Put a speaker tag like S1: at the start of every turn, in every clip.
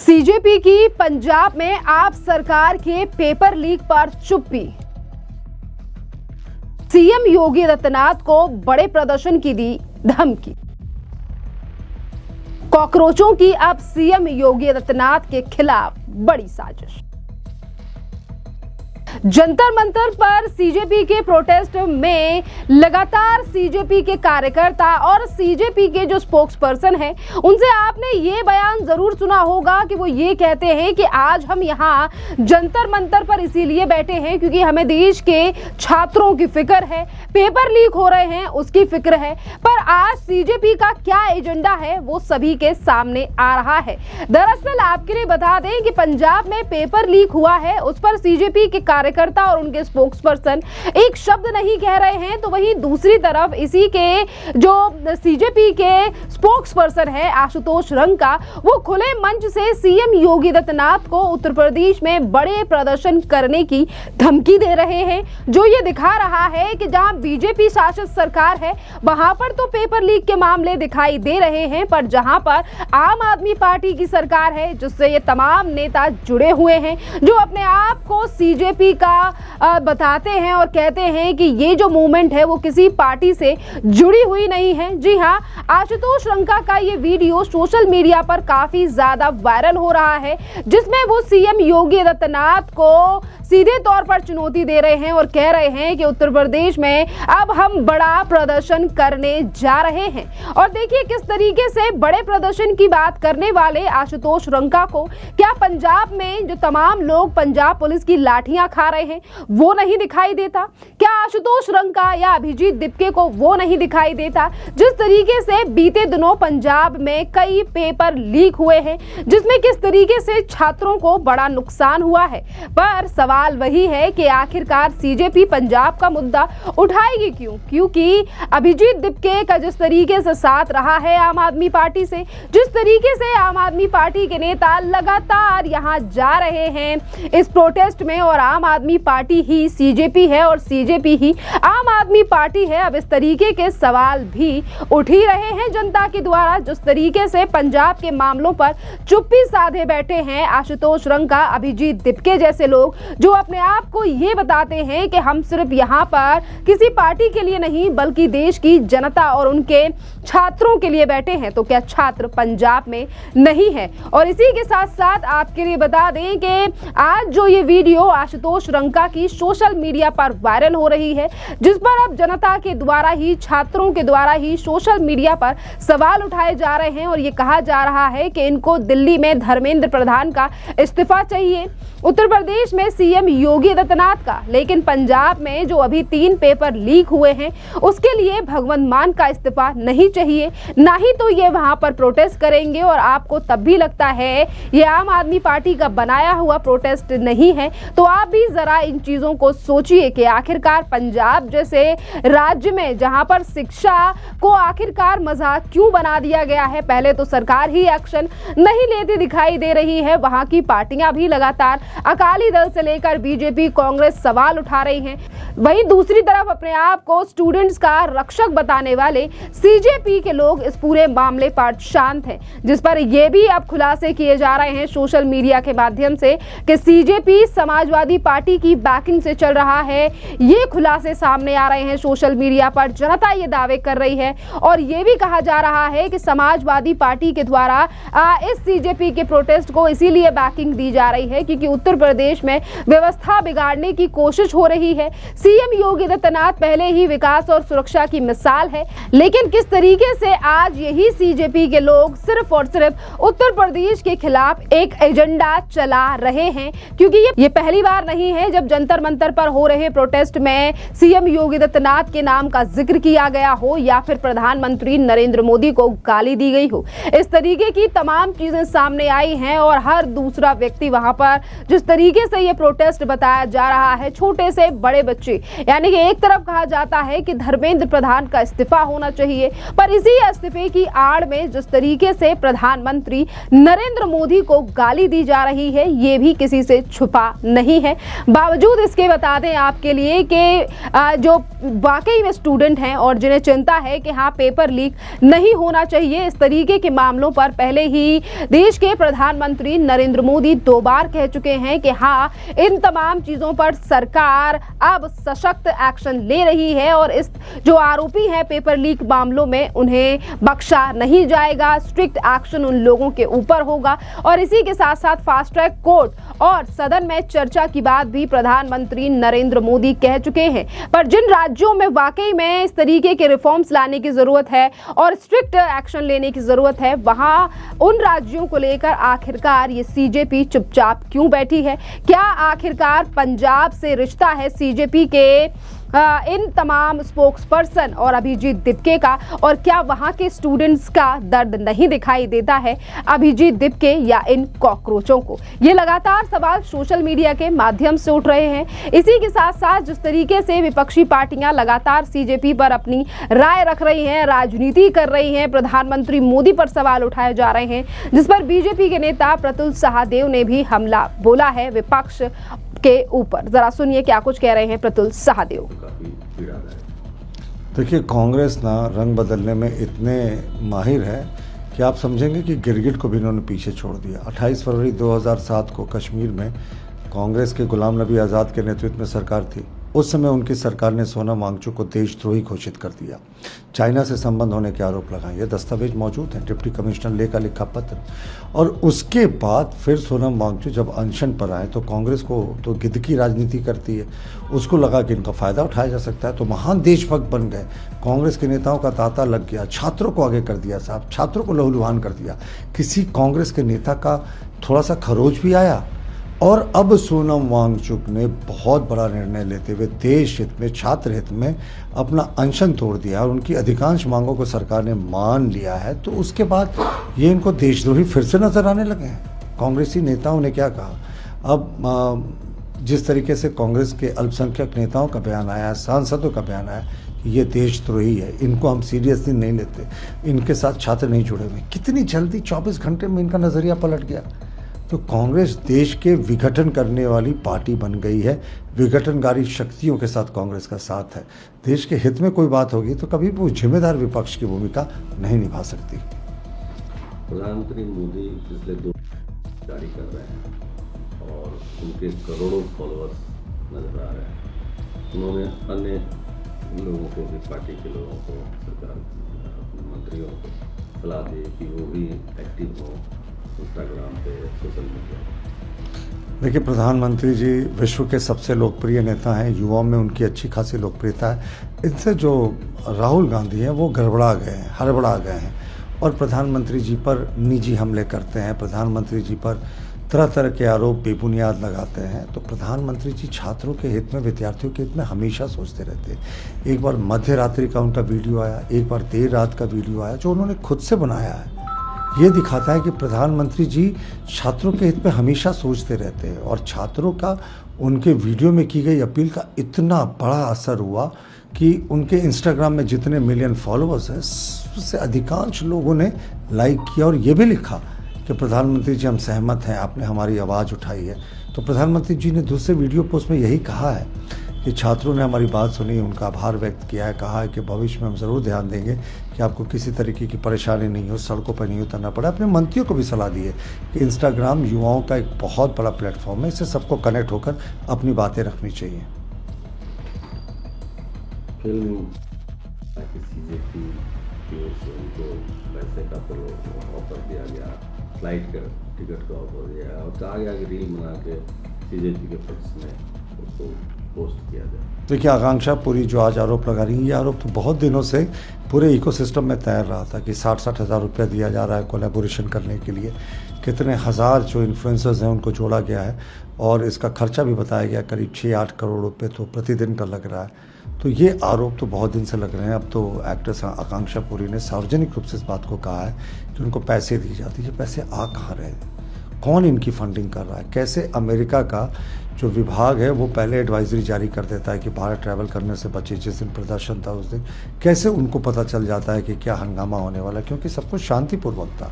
S1: CJP की पंजाब में आप सरकार के पेपर लीक पर चुप्पी। सीएम योगी आदित्यनाथ को बड़े प्रदर्शन की दी धमकी। कॉकरोचों की अब सीएम योगी आदित्यनाथ के खिलाफ बड़ी साजिश। जंतर मंतर पर सीजेपी के प्रोटेस्ट में लगातार सीजेपी के कार्यकर्ता और सीजेपी के जो स्पोक्स पर्सन हैं उनसे आपने ये बयान जरूर सुना होगा कि वो ये कहते हैं कि आज हम यहाँ जंतर मंतर पर इसीलिए बैठे हैं क्योंकि हमें देश के छात्रों की फिक्र है, पेपर लीक हो रहे हैं उसकी फिक्र है। पर आज सीजेपी का क्या एजेंडा है वो सभी के सामने आ रहा है। दरअसल आपके लिए बता दें कि पंजाब में पेपर लीक हुआ है, उस पर सीजेपी के कार्यकर्ता और उनके स्पोक्स पर्सन एक शब्द नहीं कह रहे हैं, तो वहीं दूसरी तरफ इसी के जो सीजेपी के स्पोक्स पर्सन है आशुतोष रंका, वो खुले मंच से सीएम योगी आदित्यनाथ को उत्तर प्रदेश में बड़े प्रदर्शन करने की धमकी दे रहे हैं, जो ये दिखा रहा है कि जहां बीजेपी शासित सरकार है वहां पर तो पेपर लीक के मामले दिखाई दे रहे हैं, पर जहां पर आम आदमी पार्टी की सरकार है जिससे ये तमाम नेता जुड़े हुए हैं, जो अपने आप को सीजेपी का बताते हैं और कहते हैं कि ये जो मूवमेंट है वो किसी पार्टी से जुड़ी हुई नहीं है। जी हाँ, आशुतोष रंका का ये वीडियो सोशल मीडिया पर काफी ज्यादा वायरल हो रहा है, जिसमें वो सीएम योगी आदित्यनाथ को सीधे तौर पर चुनौती दे रहे हैं और कह रहे हैं कि उत्तर प्रदेश में अब हम बड़ा प्रदर्शन करने जा रहे हैं। और देखिए किस तरीके से बड़े प्रदर्शन की बात करने वाले आशुतोष रंका को क्या पंजाब में जो तमाम लोग पंजाब पुलिस की लाठियां खा रहे हैं वो नहीं दिखाई देता? क्या आशुतोष रंका या अभिजीत दिपके को वो नहीं दिखाई देता जिस तरीके से बीते दिनों पंजाब में कई पेपर लीक हुए हैं, जिसमें किस तरीके से छात्रों को बड़ा नुकसान हुआ है? पर सवाल वही है कि आखिरकार सीजेपी पंजाब का मुद्दा उठाएगी क्यों? क्योंकि अभिजीत दिपके का जिस तरीके से साथ रहा है आम आदमी पार्टी से, जिस तरीके से आम आदमी पार्टी के नेता लगातार यहां जा रहे हैं इस प्रोटेस्ट में, और आम आदमी पार्टी ही सीजेपी है और सीजेपी ही आम आदमी पार्टी है, अब इस तरीके के सवाल भी उठ ही रहे हैं जनता के द्वारा। जिस तरीके से पंजाब के मामलों पर चुप्पी साधे बैठे हैं आशुतोष रंका, अभिजीत दिपके जैसे लोग, जो अपने आप को ये बताते हैं कि हम सिर्फ यहाँ पर किसी पार्टी के लिए नहीं बल्कि देश की जनता और उनके छात्रों के लिए बैठे हैं, तो क्या छात्र पंजाब में नहीं है? और इसी के साथ साथ आपके लिए बता दें कि आज जो ये वीडियो आशुतोष रंका की सोशल मीडिया पर वायरल हो रही है, जिस पर अब जनता के द्वारा ही, छात्रों के द्वारा ही सोशल मीडिया पर सवाल उठाए जा रहे हैं और ये कहा जा रहा है कि इनको दिल्ली में धर्मेंद्र प्रधान का इस्तीफा चाहिए, उत्तर प्रदेश में सीएम योगी आदित्यनाथ का, लेकिन पंजाब में जो अभी 3 पेपर लीक हुए हैं उसके लिए भगवंत मान का इस्तीफा नहीं चाहिए, ना ही तो ये वहां पर प्रोटेस्ट करेंगे। और आपको तब भी लगता है ये आम आदमी पार्टी का बनाया हुआ प्रोटेस्ट नहीं है, तो आप भी जरा इन चीजों को सोचिए कि आखिरकार पंजाब जैसे राज्य में जहां पर शिक्षा को आखिरकार मजाक क्यों बना दिया गया है। पहले तो सरकार ही एक्शन नहीं लेती दिखाई दे रही है, वहां की पार्टियां भी लगातार अकाली दल से लेकर बीजेपी, कांग्रेस सवाल उठा रही हैं। वहीं दूसरी तरफ अपने आप को स्टूडेंट्स का रक्षक बताने वाले सीजेपी के लोग इस पूरे मामले पर शांत हैं, जिस पर यह भी अब खुलासे किए जा रहे हैं सोशल मीडिया के माध्यम से कि सीजेपी समाजवादी पार्टी की बैकिंग से चल रहा है। ये खुलासे सामने आ रहे हैं सोशल मीडिया पर, जनता ये दावे कर रही है और ये भी कहा जा रहा है कि समाजवादी पार्टी के द्वारा इस सीजेपी के प्रोटेस्ट को इसीलिए बैकिंग दी जा रही है क्योंकि उत्तर प्रदेश में व्यवस्था बिगाड़ने की कोशिश हो रही है। सीएम योगी आदित्यनाथ पहले ही विकास और सुरक्षा की मिसाल है, लेकिन किस तरीके से आज यही सीजेपी के लोग सिर्फ और सिर्फ उत्तर प्रदेश के खिलाफ एक एजेंडा चला रहे हैं, क्योंकि ये पहली बार नहीं है जब जंतर मंतर पर हो रहे प्रोटेस्ट में सीएम योगी आदित्यनाथ के नाम का जिक्र किया गया हो या फिर प्रधानमंत्री नरेंद्र मोदी को गाली दी गई हो। इस तरीके की तमाम चीजें सामने आई हैं और हर दूसरा व्यक्ति वहां पर जिस तरीके से ये प्रोटेस्ट बताया जा रहा है, छोटे से बड़े बच्चे, यानी कि एक तरफ कहा जाता है कि धर्मेंद्र प्रधान का इस्तीफा होना चाहिए, पर इसी इस्तीफे की आड़ में जिस तरीके से प्रधानमंत्री नरेंद्र मोदी को गाली दी जा रही है ये भी किसी से छुपा नहीं है। बावजूद इसके बता दें आपके लिए कि जो वाकई में स्टूडेंट हैं और जिन्हें चिंता है कि हाँ पेपर लीक नहीं होना चाहिए, इस तरीके के मामलों पर पहले ही देश के प्रधानमंत्री नरेंद्र मोदी 2 बार कह चुके हैं कि हाँ इन तमाम चीज़ों पर सरकार अब सशक्त एक्शन ले रही है और इस जो आरोपी हैं पेपर लीक मामलों में उन्हें बख्शा नहीं जाएगा, स्ट्रिक्ट एक्शन उन लोगों के ऊपर होगा। और इसी के साथ साथ फास्ट ट्रैक कोर्ट और सदन में चर्चा की बात भी प्रधानमंत्री नरेंद्र मोदी कह चुके हैं। पर जिन राज्यों में वाकई में इस तरीके के रिफॉर्म्स लाने की जरूरत है और स्ट्रिक्ट एक्शन लेने की जरूरत है, वहां उन राज्यों को लेकर आखिरकार ये सीजेपी चुपचाप क्यों बैठी है? क्या आखिरकार पंजाब से रिश्ता है सीजेपी के इन तमाम स्पोक्स पर्सन और अभिजीत दिपके का, और क्या वहां के स्टूडेंट्स का दर्द नहीं दिखाई देता है अभिजीत दिपके या इन कॉकरोचों को? ये लगातार सवाल सोशल मीडिया के माध्यम से उठ रहे हैं। इसी के साथ साथ जिस तरीके से विपक्षी पार्टियां लगातार सीजेपी पर अपनी राय रख रही हैं, राजनीति कर रही हैं, प्रधानमंत्री मोदी पर सवाल उठाए जा रहे हैं, जिस पर बीजेपी के नेता प्रतुल सहादेव ने भी हमला बोला है विपक्ष के ऊपर। जरा सुनिए क्या कुछ कह रहे हैं प्रतुल सहादेव।
S2: देखिए, कांग्रेस ना रंग बदलने में इतने माहिर है कि आप समझेंगे कि गिरगिट को भी इन्होंने पीछे छोड़ दिया। 28 फरवरी 2007 को कश्मीर में कांग्रेस के गुलाम नबी आज़ाद के नेतृत्व में सरकार थी। उस समय उनकी सरकार ने सोनम वांगचुक को देशद्रोही घोषित कर दिया, चाइना से संबंध होने के आरोप लगाए। ये दस्तावेज मौजूद हैं, डिप्टी कमिश्नर ले का लिखा पत्र। और उसके बाद फिर सोनम वांगचुक जब अनशन पर आए तो कांग्रेस को तो गिद्ध की राजनीति करती है, उसको लगा कि इनका फ़ायदा उठाया जा सकता है, तो महान देशभक्त बन गए। कांग्रेस के नेताओं का तांता लग गया, छात्रों को आगे कर दिया साहब, छात्रों को लहूलुहान कर दिया। किसी कांग्रेस के नेता का थोड़ा सा खरोच भी आया। और अब सोनम वांगचुक ने बहुत बड़ा निर्णय लेते हुए देश हित में, छात्र हित में अपना अनशन तोड़ दिया और उनकी अधिकांश मांगों को सरकार ने मान लिया है। तो उसके बाद ये इनको देशद्रोही फिर से नजर आने लगे हैं। कांग्रेसी नेताओं ने क्या कहा? अब जिस तरीके से कांग्रेस के अल्पसंख्यक नेताओं का बयान आया, सांसदों का बयान आया कि ये देशद्रोही है, इनको हम सीरियसली नहीं लेते, इनके साथ छात्र नहीं जुड़े हुए। कितनी जल्दी 24 घंटे में इनका नज़रिया पलट गया। तो कांग्रेस देश के विघटन करने वाली पार्टी बन गई है। विघटनकारी शक्तियों के साथ कांग्रेस का साथ है। देश के हित में कोई बात होगी तो कभी भी वो जिम्मेदार विपक्ष की भूमिका नहीं निभा सकती।
S3: प्रधानमंत्री मोदी पिछले 2 जारी कर रहे हैं और उनके करोड़ों फॉलोअर्स नजर आ रहे हैं। उन्होंने अन्य लोगों को भी, पार्टी के लोगों को, सरकार मंत्रियों को सलाह दी कि वो भी एक्टिव हो इंस्टाग्राम पे, सोशल मीडिया।
S2: देखिए, प्रधानमंत्री जी विश्व के सबसे लोकप्रिय नेता हैं, युवाओं में उनकी अच्छी खासी लोकप्रियता है। इनसे जो राहुल गांधी हैं वो गड़बड़ा गए हैं, हड़बड़ा गए हैं और प्रधानमंत्री जी पर निजी हमले करते हैं, प्रधानमंत्री जी पर तरह तरह के आरोप बेबुनियाद लगाते हैं। तो प्रधानमंत्री जी छात्रों के हित में, विद्यार्थियों के हित में हमेशा सोचते रहते हैं। एक बार मध्य रात्रि का उनका वीडियो आया, एक बार देर रात का वीडियो आया जो उन्होंने खुद से बनाया है। ये दिखाता है कि प्रधानमंत्री जी छात्रों के हित में हमेशा सोचते रहते हैं और छात्रों का उनके वीडियो में की गई अपील का इतना बड़ा असर हुआ कि उनके इंस्टाग्राम में जितने मिलियन फॉलोअर्स हैं उससे अधिकांश लोगों ने लाइक किया और ये भी लिखा कि प्रधानमंत्री जी हम सहमत हैं, आपने हमारी आवाज़ उठाई है। तो प्रधानमंत्री जी ने दूसरे वीडियो पोस्ट में यही कहा है कि छात्रों ने हमारी बात सुनी, उनका आभार व्यक्त किया है, कहा है कि भविष्य में हम ज़रूर ध्यान देंगे कि आपको किसी तरीके की परेशानी नहीं हो, सड़कों पर नहीं उतरना पड़े। अपने मंत्रियों को भी सलाह दी है कि इंस्टाग्राम युवाओं का एक बहुत बड़ा प्लेटफॉर्म है, इससे सबको कनेक्ट होकर अपनी बातें रखनी चाहिए।
S3: फिल्म सीजेपी की ओर से उनको पैसे का ऑफर दिया गया, फ्लाइट का टिकट का ऑफर दिया और आगे आगे रील बना के सीजेपी के पक्ष में उसको पोस्ट किया जाए।
S2: देखिए, आकांक्षा पुरी जो आज आरोप लगा रही है, ये आरोप तो बहुत दिनों से पूरे इकोसिस्टम में तैर रहा था कि 60-60 हज़ार रुपया दिया जा रहा है कोलैबोरेशन करने के लिए। कितने हज़ार जो इन्फ्लुएंसर्स हैं उनको जोड़ा गया है और इसका खर्चा भी बताया गया करीब 6-8 करोड़ रुपये तो प्रतिदिन का लग रहा है। तो ये आरोप तो बहुत दिन से लग रहे हैं। अब तो एक्ट्रेस आकांक्षा पुरी ने सार्वजनिक रूप से इस बात को कहा है कि उनको पैसे दिए जाते हैं। ये पैसे आ कहाँ रहे? कौन इनकी फंडिंग कर रहा है, कैसे अमेरिका का जो विभाग है वो पहले एडवाइजरी जारी कर देता है कि बाहर ट्रैवल करने से बचे, जिस दिन प्रदर्शन था उस दिन कैसे उनको पता चल जाता है कि क्या हंगामा होने वाला है, क्योंकि सब कुछ शांतिपूर्वक था।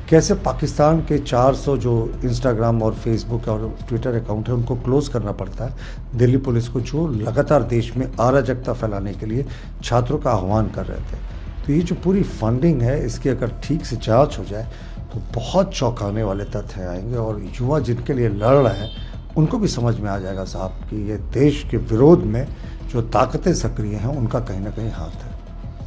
S2: कैसे पाकिस्तान के 400 जो इंस्टाग्राम और फेसबुक और ट्विटर अकाउंट है उनको क्लोज करना पड़ता है दिल्ली पुलिस को, जो लगातार देश में अराजकता फैलाने के लिए छात्रों का आह्वान कर रहे थे। तो ये जो पूरी फंडिंग है इसकी अगर ठीक से जाँच हो जाए तो बहुत चौंकाने वाले तथ्य आएंगे और युवा जिनके लिए लड़ रहे हैं उनको भी समझ में आ जाएगा साहब कि ये देश के विरोध में जो ताकतें सक्रिय हैं उनका कहीं ना कहीं हाथ है।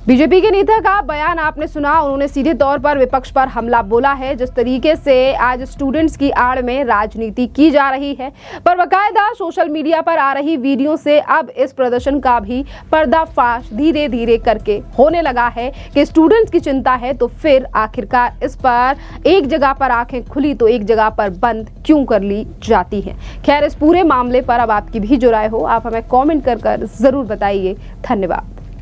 S1: बीजेपी के नेता का बयान आपने सुना, उन्होंने सीधे तौर पर विपक्ष पर हमला बोला है। जिस तरीके से आज स्टूडेंट्स की आड़ में राजनीति की जा रही है, पर बाकायदा सोशल मीडिया पर आ रही वीडियो से अब इस प्रदर्शन का भी पर्दाफाश धीरे धीरे करके होने लगा है कि स्टूडेंट्स की चिंता है तो फिर आखिरकार इस पर एक जगह पर आंखें खुली तो एक जगह पर बंद क्यों कर ली जाती है। खैर, इस पूरे मामले पर अब आपकी भी जो राय हो आप हमें कॉमेंट कर जरूर बताइए। धन्यवाद।